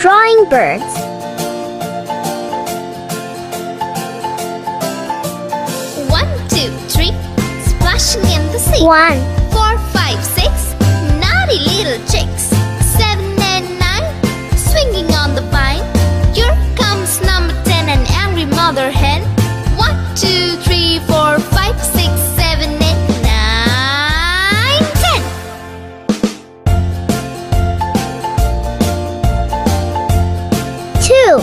Drawing birds. One, two, three, splashing in the sea. 1, 4, 5, 6, naughty little chicks. 7 and 9, swinging on the vine. Here comes number 10, an angry mother hen. 1, 2, 3, 4, 5, 6, 7, 8, 9, 10. 2,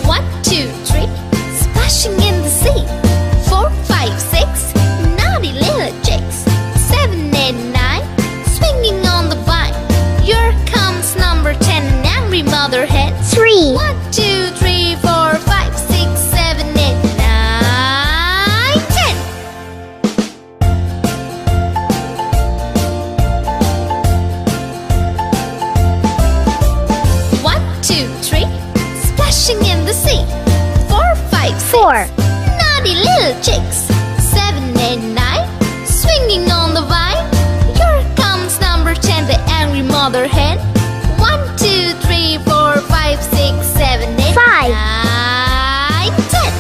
1, 2, 3, splashing in the sea. 4, 5, 6, naughty little chicks. 7, 8, 9, swinging on the vine. Here comes number 10, an angry mother hen. 3, 1, 2, 3, 4, 5, 6, 7, 8, 9, 10. 1, 2, 3, splashing in the sea. 4, 5, 6, 4, naughty little chicks. 7, 8, 9, swinging on the vine. Here comes number 10, the angry mother hen. 1, 2, 3, 4, 5, 6, 7, 8, 5. 9, 10.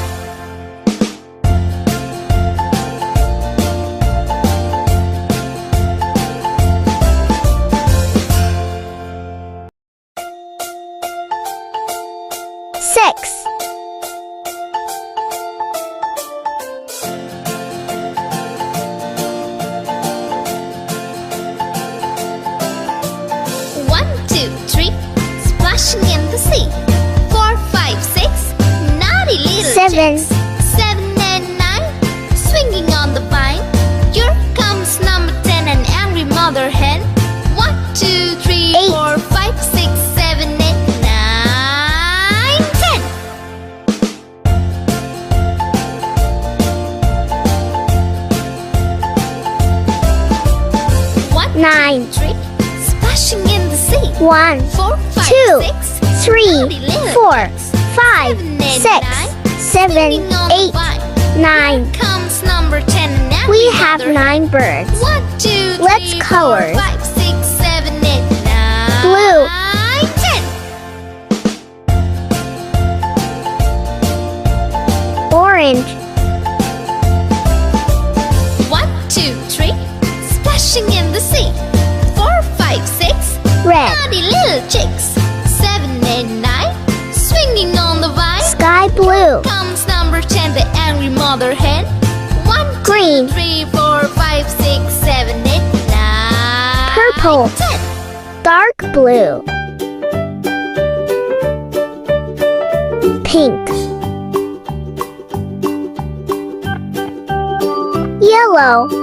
6, 1, 2, 3, splashing in the sea. 4, 5, 6, naughty little 7. chicks. 7 and 9, swinging on the vine. Here comes number 10, an angry mother hen. 1, 2, 3, 8. 4, 5, 6, 7, 8, 9, 10. 1, 9, 3, splashing in the sea. 1, 4, 5, 2, 6, 3, naughty little 4, chicks. 5, 7 and 6, 9, 7, swinging on the 8, vine. 9. Comes number 10, an angry We have mother 9 birds. 1, 2, 3, Let's 4, color. 5, 6, 7, 8, 9, Blue. 10. Orange. 1, 2, 3, splashing in the sea. 4, 5, 6, Red. naughty little chicks. 7, 8, 9, swinging on the vine. Sky blue. Comes number 10, the angry mother hen. 1, 2, Green. 3, 4, 5, 6, 7, 8, 9, Purple. 10. Dark blue. Pink. Yellow.